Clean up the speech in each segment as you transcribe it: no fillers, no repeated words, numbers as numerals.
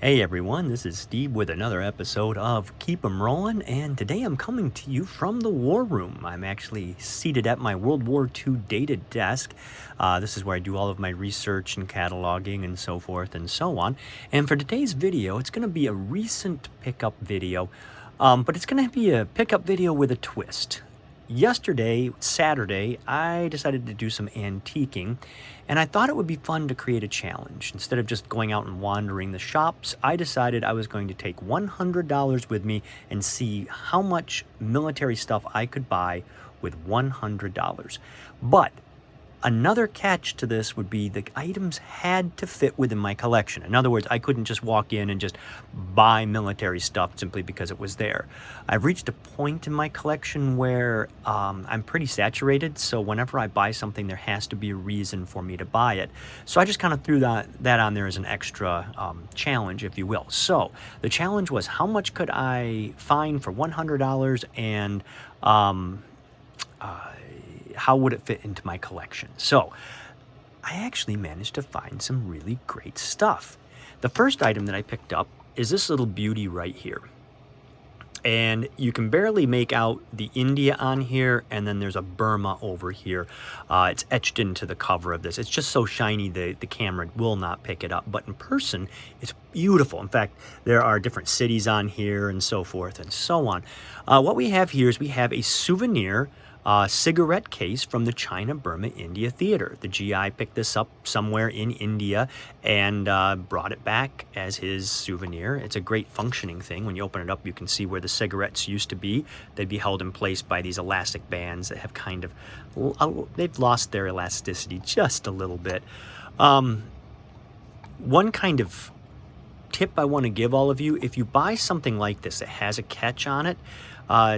Hey everyone, this is Steve with another episode of Keep 'em Rollin', and today I'm coming to you from the War Room. I'm actually seated at my World War II dated desk. This is where I do all of my research and cataloging and so forth and so on. And for today's video, it's going to be a recent pickup video, but it's going to be a pickup video with a twist. Yesterday, Saturday, I decided to do some antiquing, and I thought it would be fun to create a challenge. Instead of just going out and wandering the shops, I decided I was going to take $100 with me and see how much military stuff I could buy with $100. But another catch to this would be the items had to fit within my collection. In other words, I couldn't just walk in and just buy military stuff simply because it was there. I've reached a point in my collection where I'm pretty saturated, so whenever I buy something, there has to be a reason for me to buy it. So I just kind of threw that on there as an extra challenge, if you will. So the challenge was, how much could I find for $100, and how would it fit into my collection? So I actually managed to find some really great stuff. The first item that I picked up is this little beauty right here. And you can barely make out the India on here, and then there's a Burma over here. It's etched into the cover of this. It's just so shiny the camera will not pick it up, but in person it's beautiful. In fact, there are different cities on here and so forth and so on. What we have here is we have a souvenir cigarette case from the China-Burma-India theater. The GI picked this up somewhere in India and brought it back as his souvenir. It's a great functioning thing. When you open it up, you can see where the cigarettes used to be. They'd be held in place by these elastic bands that have kind of, they've lost their elasticity just a little bit. One kind of tip I want to give all of you: if you buy something like this that has a catch on it,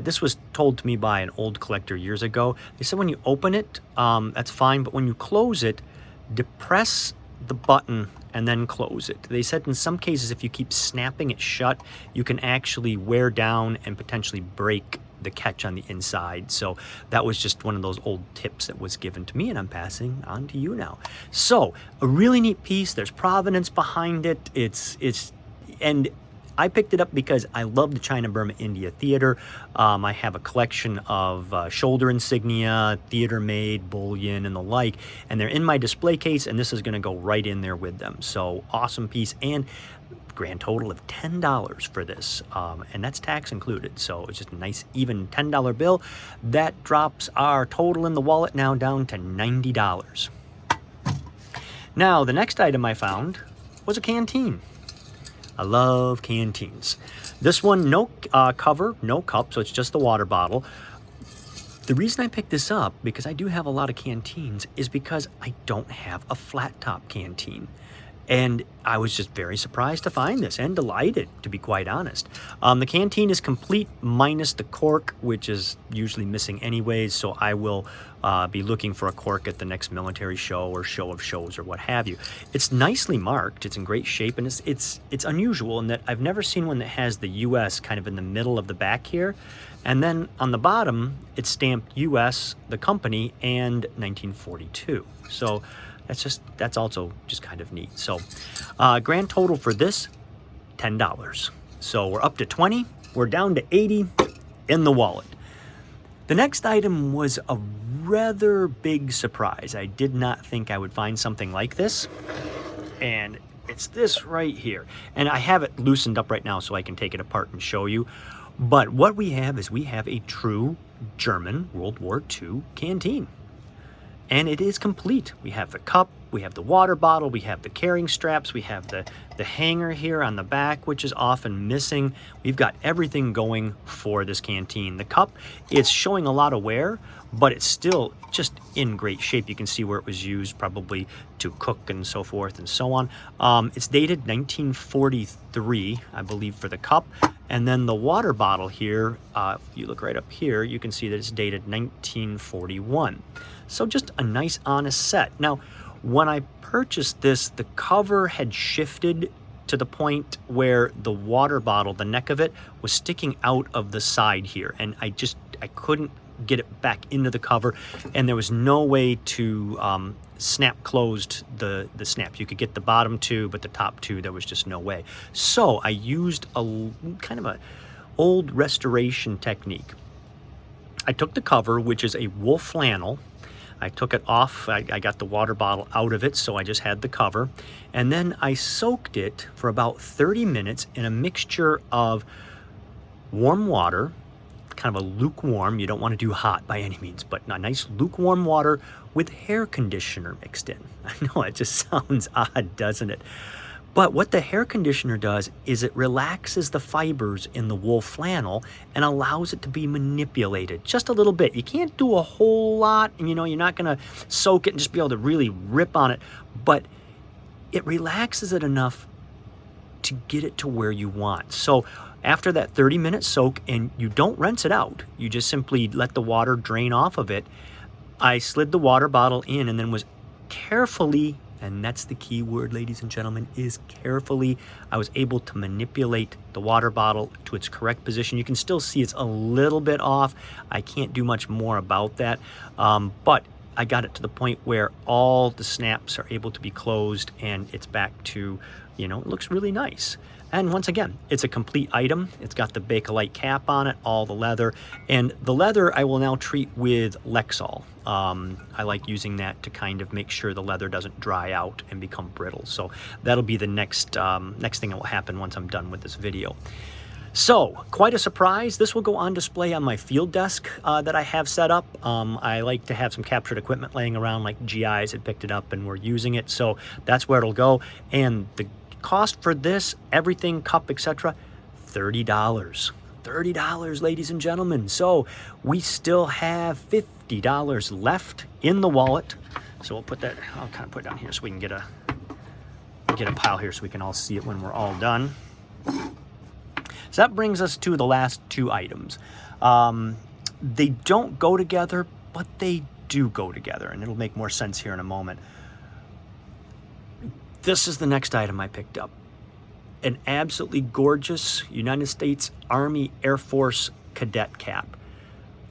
this was told to me by an old collector years ago. They said when you open it, that's fine, but when you close it, depress the button and then close it. They said in some cases, if you keep snapping it shut, you can actually wear down and potentially break the catch on the inside. So that was just one of those old tips that was given to me, and I'm passing on to you now. So a really neat piece. There's provenance behind it. And I picked it up because I love the China-Burma-India theater. I have a collection of shoulder insignia, theater-made bullion, and the like, and they're in my display case, and this is going to go right in there with them. So awesome piece, and grand total of $10 for this, and that's tax included. So it's just a nice even $10 bill. That drops our total in the wallet now down to $90. Now, the next item I found was a canteen. I love canteens. This one, no cover, no cup, so it's just the water bottle. The reason I picked this up, because I do have a lot of canteens, is because I don't have a flat top canteen. And I was just very surprised to find this, and delighted, to be quite honest. The canteen is complete minus the cork, which is usually missing anyways, so I will be looking for a cork at the next military show or show of shows or what have you. It's nicely marked, it's in great shape, and it's unusual in that I've never seen one that has the US kind of in the middle of the back here. And then on the bottom, it's stamped US, the company, and 1942. So that's also just kind of neat. So grand total for this, $10. So we're up to 20, we're down to 80 in the wallet. The next item was a rather big surprise. I did not think I would find something like this, and it's this right here. And I have it loosened up right now so I can take it apart and show you. But what we have is we have a true German World War II canteen. And it is complete. We have the cup, we have the water bottle, we have the carrying straps, we have the hanger here on the back, which is often missing. We've got everything going for this canteen. The cup, it's showing a lot of wear, but it's still just in great shape. You can see where it was used probably to cook and so forth and so on. It's dated 1943, I believe, for the cup. And then the water bottle here, if you look right up here, you can see that it's dated 1941. So just a nice, honest set. Now, when I purchased this, the cover had shifted to the point where the water bottle, the neck of it, was sticking out of the side here. And I couldn't get it back into the cover, and there was no way to snap closed the snap. You could get the bottom two, but the top two, there was just no way. So I used a kind of a old restoration technique. I took the cover, which is a wool flannel. I took it off. I got the water bottle out of it, so I just had the cover. And then I soaked it for about 30 minutes in a mixture of warm water, kind of a lukewarm, you don't want to do hot by any means, but a nice lukewarm water with hair conditioner mixed in. I know it just sounds odd, doesn't it? But what the hair conditioner does is it relaxes the fibers in the wool flannel and allows it to be manipulated just a little bit. You can't do a whole lot, and you're not going to soak it and just be able to really rip on it, but it relaxes it enough to get it to where you want. So after that 30-minute soak, and you don't rinse it out, you just simply let the water drain off of it, I slid the water bottle in and then was carefully, and that's the key word, ladies and gentlemen, is carefully, I was able to manipulate the water bottle to its correct position. You can still see it's a little bit off. I can't do much more about that, but I got it to the point where all the snaps are able to be closed, and it's back to, it looks really nice. And once again, it's a complete item. It's got the Bakelite cap on it, all the leather. And the leather I will now treat with Lexol. I like using that to kind of make sure the leather doesn't dry out and become brittle. So that'll be the next thing that will happen once I'm done with this video. So, quite a surprise. This will go on display on my field desk that I have set up. I like to have some captured equipment laying around, like GIs had picked it up and were using it. So that's where it'll go. And the cost for this, everything, cup, etc., $30. $30, ladies and gentlemen. So we still have $50 left in the wallet. So we'll put that, I'll kind of put it down here so we can get a pile here so we can all see it when we're all done. So that brings us to the last two items. They don't go together, but they do go together, and it'll make more sense here in a moment. This is the next item I picked up. An absolutely gorgeous United States Army Air Force cadet cap.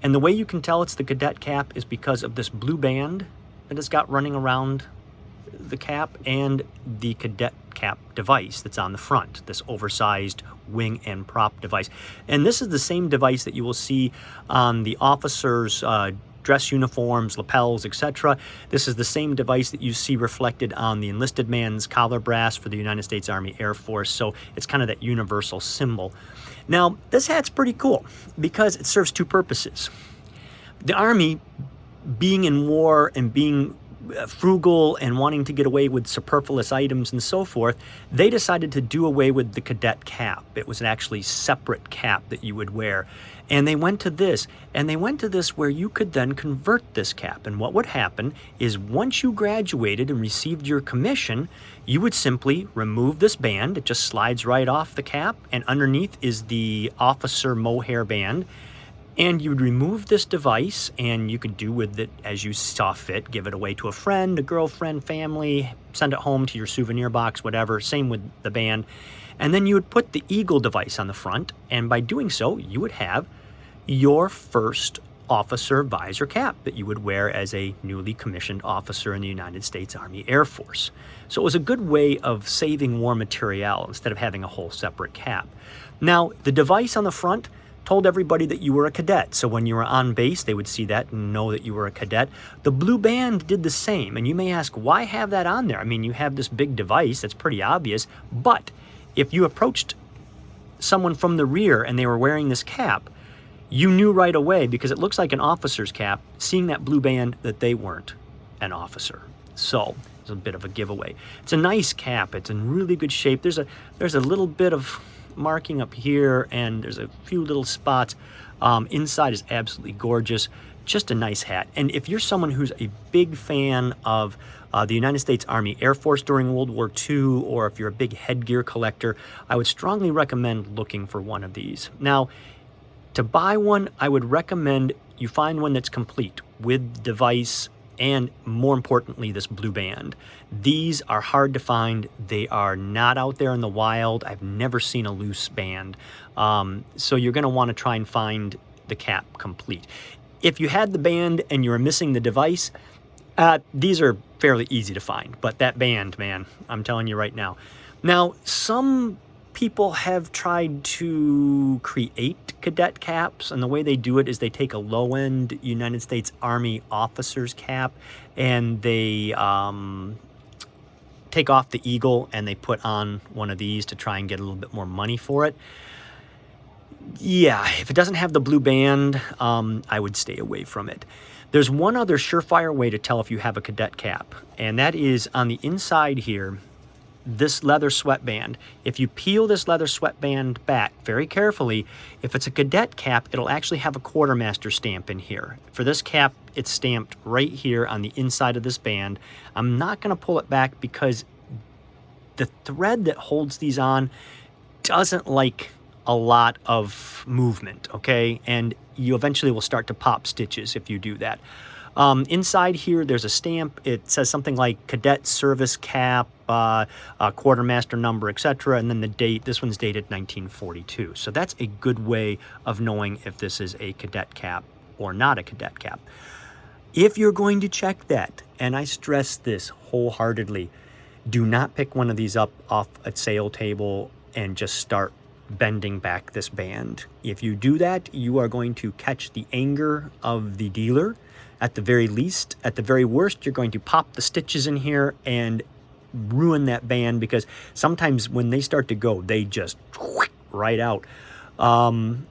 And the way you can tell it's the cadet cap is because of this blue band that it's got running around the cap and the cadet cap device that's on the front, this oversized wing and prop device. And this is the same device that you will see on the officers' dress uniforms, lapels, etc. This is the same device that you see reflected on the enlisted man's collar brass for the United States Army Air Force. So it's kind of that universal symbol. Now, this hat's pretty cool because it serves two purposes. The Army, being in war and being frugal and wanting to get away with superfluous items and so forth, they decided to do away with the cadet cap. It was an actually separate cap that you would wear. And they went to this, where you could then convert this cap. And what would happen is once you graduated and received your commission, you would simply remove this band. It just slides right off the cap, and underneath is the officer mohair band. And you would remove this device, and you could do with it as you saw fit. Give it away to a friend, a girlfriend, family, send it home to your souvenir box, whatever. Same with the band. And then you would put the eagle device on the front, and by doing so, you would have your first officer visor cap that you would wear as a newly commissioned officer in the United States Army Air Force. So it was a good way of saving war material instead of having a whole separate cap. Now, the device on the front told everybody that you were a cadet. So when you were on base, they would see that and know that you were a cadet. The blue band did the same. And you may ask, why have that on there? I mean, you have this big device that's pretty obvious. But if you approached someone from the rear and they were wearing this cap, you knew right away, because it looks like an officer's cap, seeing that blue band, that they weren't an officer. So it's a bit of a giveaway. It's a nice cap. It's in really good shape. There's a little bit of marking up here, and there's a few little spots. Inside is absolutely gorgeous. Just a nice hat. And if you're someone who's a big fan of the United States Army Air Force during World War II, or if you're a big headgear collector, I would strongly recommend looking for one of these. Now, to buy one, I would recommend you find one that's complete with device and, more importantly, this blue band. These are hard to find. They are not out there in the wild. I've never seen a loose band. So you're going to want to try and find the cap complete. If you had the band and you were missing the device, these are fairly easy to find. But that band, man, I'm telling you right now. Now, some people have tried to create cadet caps, and the way they do it is they take a low-end United States Army officer's cap, and they take off the eagle and they put on one of these to try and get a little bit more money for it. Yeah, if it doesn't have the blue band, I would stay away from it. There's one other surefire way to tell if you have a cadet cap, and that is on the inside here, this leather sweatband. If you peel this leather sweatband back very carefully, if it's a cadet cap, it'll actually have a quartermaster stamp in here. For this cap, it's stamped right here on the inside of this band. I'm not going to pull it back because the thread that holds these on doesn't like a lot of movement, okay? And you eventually will start to pop stitches if you do that. Inside here, there's a stamp. It says something like cadet service cap, quartermaster number, etc. And then the date. This one's dated 1942. So that's a good way of knowing if this is a cadet cap or not a cadet cap. If you're going to check that, and I stress this wholeheartedly, do not pick one of these up off a sale table and just start bending back this band. If you do that, you are going to catch the anger of the dealer. At the very least, at the very worst, you're going to pop the stitches in here and ruin that band, because sometimes when they start to go, they just right out. And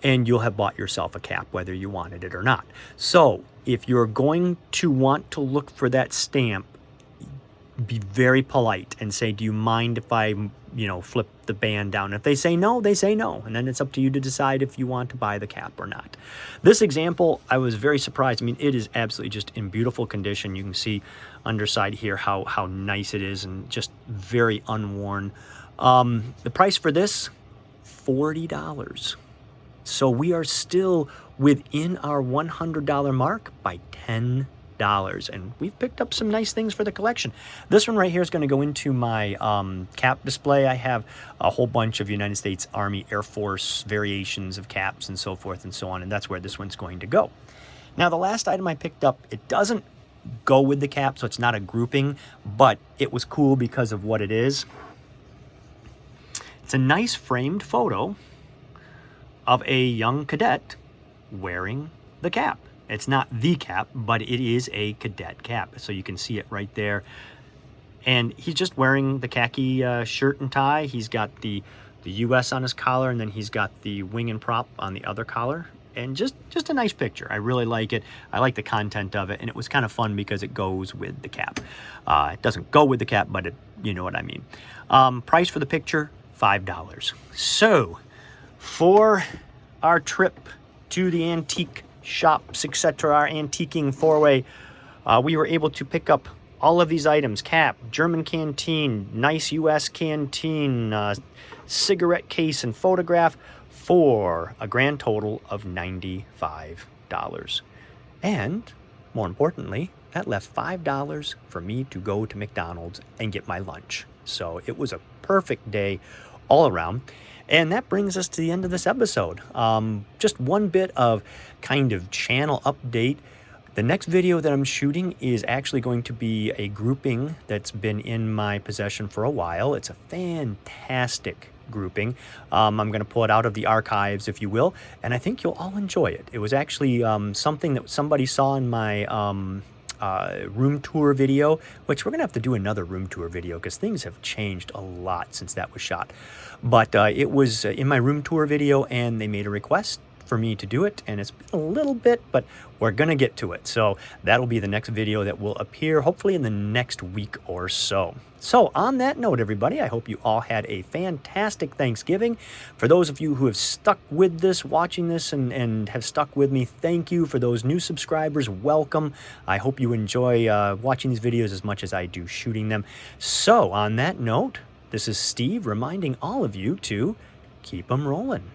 you'll have bought yourself a cap, whether you wanted it or not. So if you're going to want to look for that stamp, be very polite and say, do you mind if I, flip the band down? If they say no, they say no. And then it's up to you to decide if you want to buy the cap or not. This example, I was very surprised. I mean, it is absolutely just in beautiful condition. You can see underside here how nice it is and just very unworn. The price for this, $40. So we are still within our $100 mark by $10. And we've picked up some nice things for the collection. This one right here is going to go into my cap display. I have a whole bunch of United States Army Air Force variations of caps and so forth and so on, and that's where this one's going to go. Now, the last item I picked up, it doesn't go with the cap, so it's not a grouping, but it was cool because of what it is. It's a nice framed photo of a young cadet wearing the cap. It's not the cap, but it is a cadet cap. So you can see it right there. And he's just wearing the khaki shirt and tie. He's got the US on his collar, and then he's got the wing and prop on the other collar. And just a nice picture. I really like it. I like the content of it. And it was kind of fun because it goes with the cap. It doesn't go with the cap, but you know what I mean. Price for the picture, $5. So for our trip to the antique shops, etc., our antiquing four-way, we were able to pick up all of these items: cap, German canteen, nice US canteen, cigarette case, and photograph, for a grand total of $95. And more importantly, that left $5 for me to go to McDonald's and get my lunch. So it was a perfect day all around. And that brings us to the end of this episode. Just one bit of kind of channel update. The next video that I'm shooting is actually going to be a grouping that's been in my possession for a while. It's a fantastic grouping. I'm going to pull it out of the archives, if you will, and I think you'll all enjoy it. It was actually something that somebody saw in my room tour video, which we're gonna have to do another room tour video because things have changed a lot since that was shot. But it was in my room tour video, and they made a request for me to do it, and it's been a little bit, but we're gonna get to it. So that'll be the next video that will appear hopefully in the next week or so. So on that note, everybody, I hope you all had a fantastic Thanksgiving. For those of you who have stuck with this, watching this, and have stuck with me, thank you. For those new subscribers, welcome. I hope you enjoy watching these videos as much as I do shooting them. So on that note, this is Steve reminding all of you to keep 'em rolling.